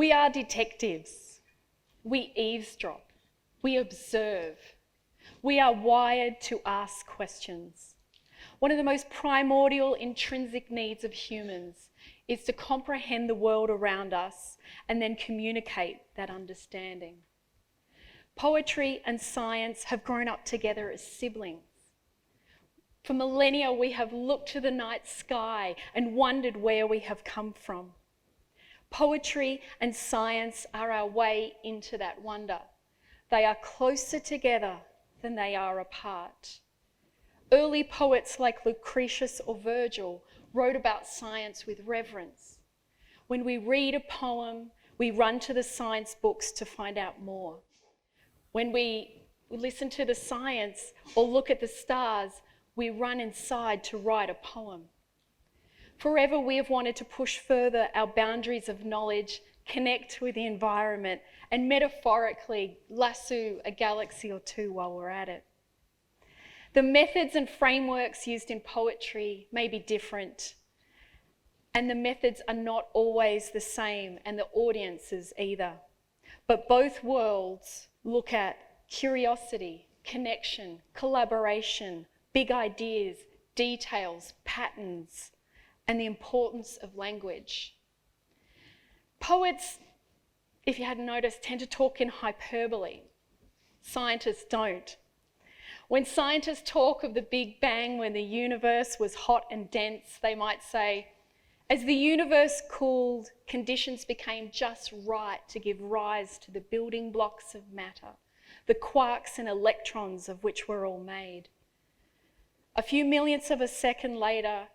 We are detectives. We eavesdrop. We observe. We are wired to ask questions. One of the most primordial intrinsic needs of humans is to comprehend the world around us and then communicate that understanding. Poetry and science have grown up together as siblings. For millennia, we have looked to the night sky and wondered where we have come from. Poetry and science are our way into that wonder. They are closer together than they are apart. Early poets like Lucretius or Virgil wrote about science with reverence. When we read a poem, we run to the science books to find out more. When we listen to the science or look at the stars, we run inside to write a poem. Forever we have wanted to push further our boundaries of knowledge, connect with the environment, and metaphorically lasso a galaxy or two while we're at it. The methods and frameworks used in poetry may be different, and the methods are not always the same, and the audiences either. But both worlds look at curiosity, connection, collaboration, big ideas, details, patterns, and the importance of language. Poets, if you hadn't noticed, tend to talk in hyperbole. Scientists don't. When scientists talk of the Big Bang, when the universe was hot and dense, they might say, as the universe cooled, conditions became just right to give rise to the building blocks of matter, the quarks and electrons of which we're all made. A few millionths of a second later,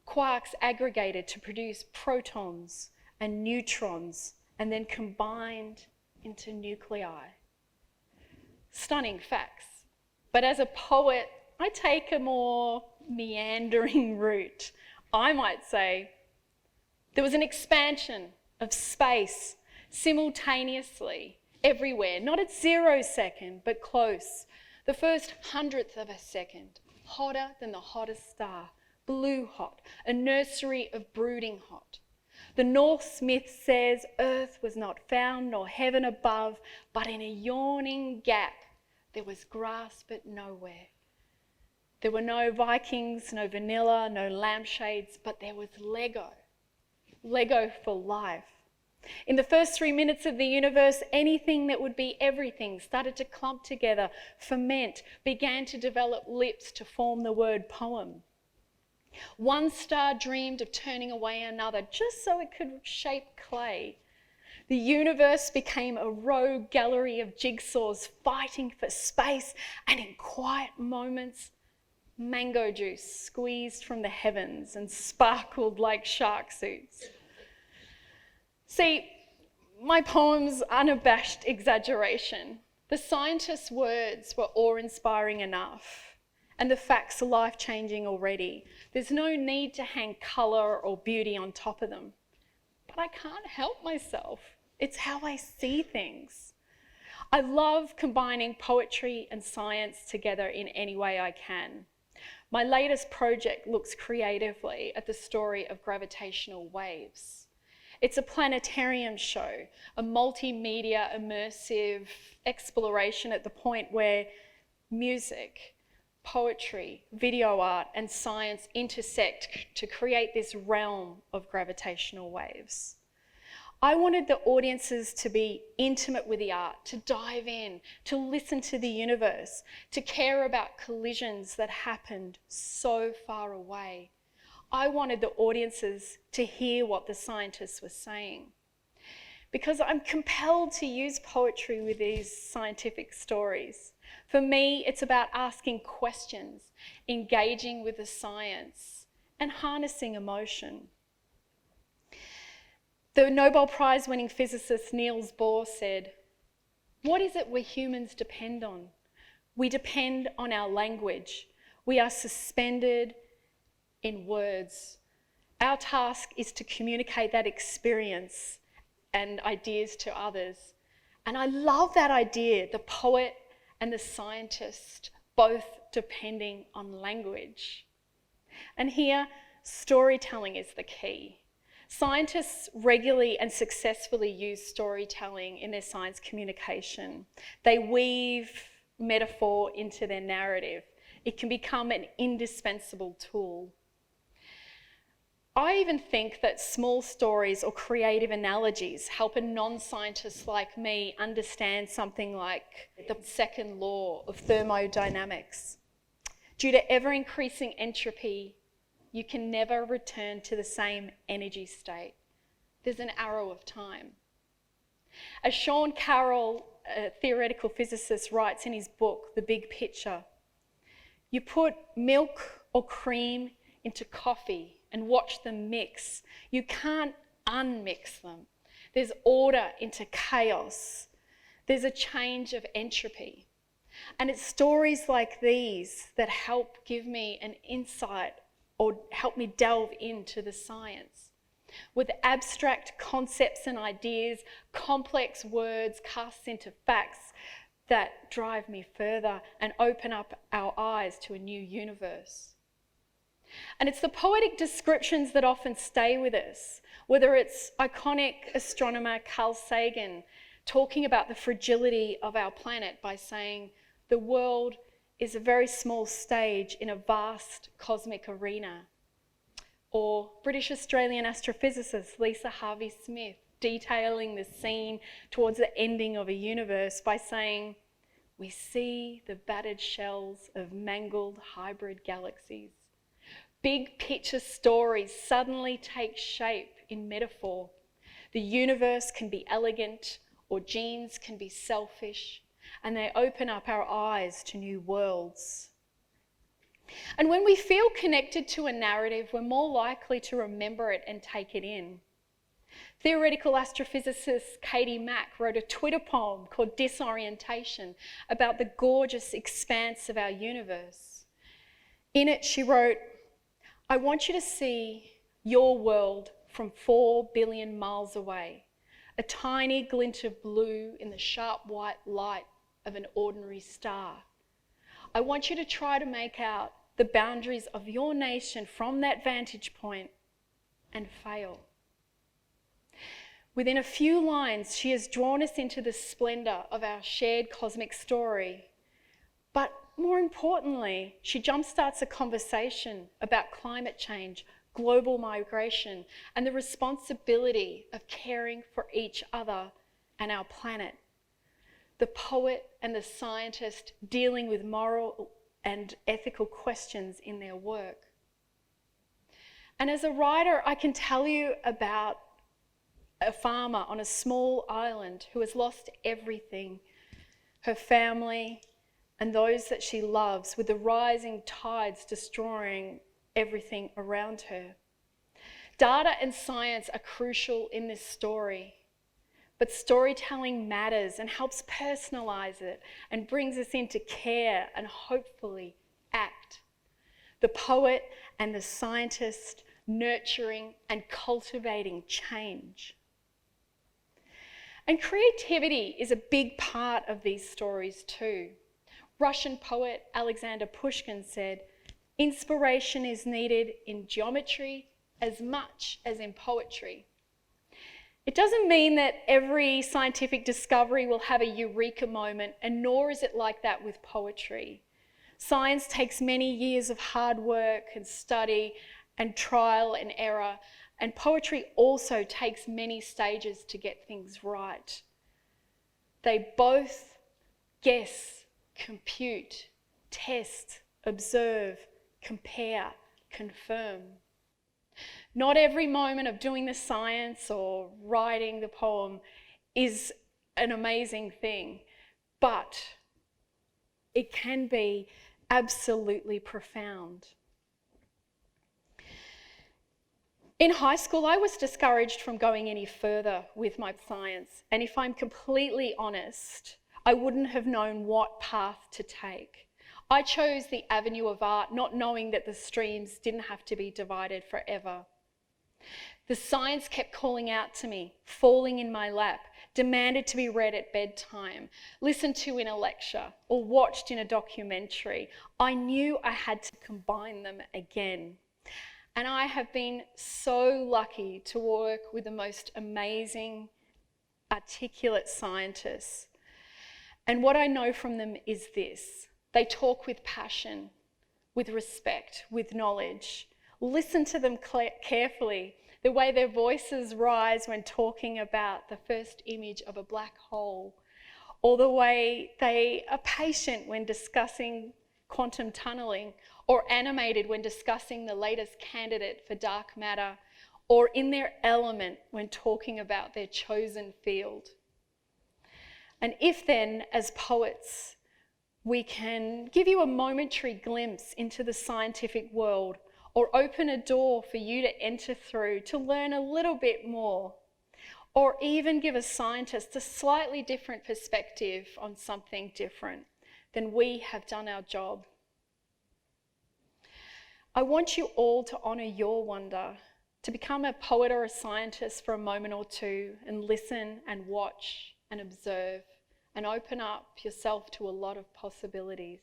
quarks aggregated to produce protons and neutrons and then combined into nuclei. Stunning facts. But as a poet, I take a more meandering route. I might say there was an expansion of space simultaneously everywhere, not at 0 second, but close. The first 100th of a second, hotter than the hottest star, blue hot, a nursery of brooding hot. The Norse myth says earth was not found nor heaven above, but in a yawning gap there was grass but nowhere. There were no Vikings, no vanilla, no lampshades, but there was Lego. Lego for life. In the first 3 minutes of the universe, anything that would be everything started to clump together, ferment, began to develop lips to form the word poem. One star dreamed of turning away another just so it could shape clay. The universe became a rogue gallery of jigsaws fighting for space, and in quiet moments, mango juice squeezed from the heavens and sparkled like shark suits. See, my poem's unabashed exaggeration. The scientist's words were awe-inspiring enough, and the facts are life-changing already. There's no need to hang colour or beauty on top of them. But I can't help myself. It's how I see things. I love combining poetry and science together in any way I can. My latest project looks creatively at the story of gravitational waves. It's a planetarium show, a multimedia immersive exploration at the point where music, poetry, video art, and science intersect to create this realm of gravitational waves. I wanted the audiences to be intimate with the art, to dive in, to listen to the universe, to care about collisions that happened so far away. I wanted the audiences to hear what the scientists were saying. Because I'm compelled to use poetry with these scientific stories. For me, it's about asking questions, engaging with the science, and harnessing emotion. The Nobel Prize-winning physicist Niels Bohr said, "What is it we humans depend on? We depend on our language. We are suspended in words. Our task is to communicate that experience and ideas to others." And I love that idea, the poet and the scientist both depending on language. And here, storytelling is the key. Scientists regularly and successfully use storytelling in their science communication. They weave metaphor into their narrative. It can become an indispensable tool. I even think that small stories or creative analogies help a non-scientist like me understand something like the second law of thermodynamics. Due to ever-increasing entropy, you can never return to the same energy state. There's an arrow of time. As Sean Carroll, a theoretical physicist, writes in his book, The Big Picture, you put milk or cream into coffee and watch them mix. You can't unmix them. There's order into chaos. There's a change of entropy. And it's stories like these that help give me an insight or help me delve into the science. With abstract concepts and ideas, complex words cast into facts that drive me further and open up our eyes to a new universe. And it's the poetic descriptions that often stay with us, whether it's iconic astronomer Carl Sagan talking about the fragility of our planet by saying, the world is a very small stage in a vast cosmic arena. Or British Australian astrophysicist Lisa Harvey-Smith detailing the scene towards the ending of a universe by saying, we see the battered shells of mangled hybrid galaxies. Big picture stories suddenly take shape in metaphor. The universe can be elegant, or genes can be selfish, and they open up our eyes to new worlds. And when we feel connected to a narrative, we're more likely to remember it and take it in. Theoretical astrophysicist Katie Mack wrote a Twitter poem called Disorientation about the gorgeous expanse of our universe. In it, she wrote, I want you to see your world from 4 billion miles away, a tiny glint of blue in the sharp white light of an ordinary star. I want you to try to make out the boundaries of your nation from that vantage point and fail. Within a few lines, she has drawn us into the splendor of our shared cosmic story. But more importantly, she jumpstarts a conversation about climate change, global migration, and the responsibility of caring for each other and our planet. The poet and the scientist dealing with moral and ethical questions in their work. And as a writer, I can tell you about a farmer on a small island who has lost everything, her family and those that she loves, with the rising tides destroying everything around her. Data and science are crucial in this story, but storytelling matters and helps personalize it and brings us into care and hopefully act. The poet and the scientist nurturing and cultivating change. And creativity is a big part of these stories too. Russian poet Alexander Pushkin said, inspiration is needed in geometry as much as in poetry. It doesn't mean that every scientific discovery will have a eureka moment, and nor is it like that with poetry. Science takes many years of hard work and study and trial and error, and poetry also takes many stages to get things right. They both guess, compute, test, observe, compare, confirm. Not every moment of doing the science or writing the poem is an amazing thing, but it can be absolutely profound. In high school, I was discouraged from going any further with my science, and if I'm completely honest, I wouldn't have known what path to take. I chose the avenue of art, not knowing that the streams didn't have to be divided forever. The science kept calling out to me, falling in my lap, demanded to be read at bedtime, listened to in a lecture, or watched in a documentary. I knew I had to combine them again. And I have been so lucky to work with the most amazing, articulate scientists. And what I know from them is this: they talk with passion, with respect, with knowledge. Listen to them carefully, the way their voices rise when talking about the first image of a black hole, or the way they are patient when discussing quantum tunneling, or animated when discussing the latest candidate for dark matter, or in their element when talking about their chosen field. And if then, as poets, we can give you a momentary glimpse into the scientific world, or open a door for you to enter through to learn a little bit more, or even give a scientist a slightly different perspective on something different, then we have done our job. I want you all to honour your wonder, to become a poet or a scientist for a moment or two and listen and watch and observe and open up yourself to a lot of possibilities.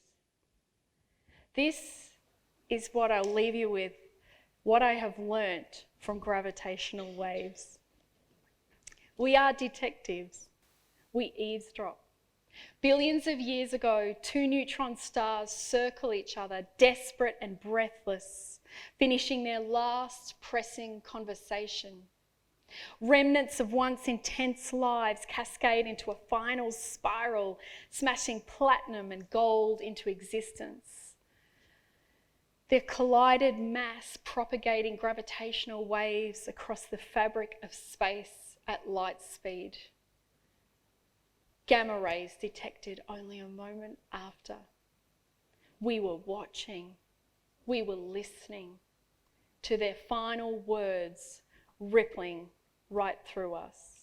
This is what I'll leave you with, what I have learnt from gravitational waves. We are detectives. We eavesdrop. Billions of years ago, two neutron stars circle each other, desperate and breathless, finishing their last pressing conversation. Remnants of once intense lives cascade into a final spiral, smashing platinum and gold into existence. Their collided mass propagating gravitational waves across the fabric of space at light speed. Gamma rays detected only a moment after. We were watching, we were listening to their final words rippling right through us.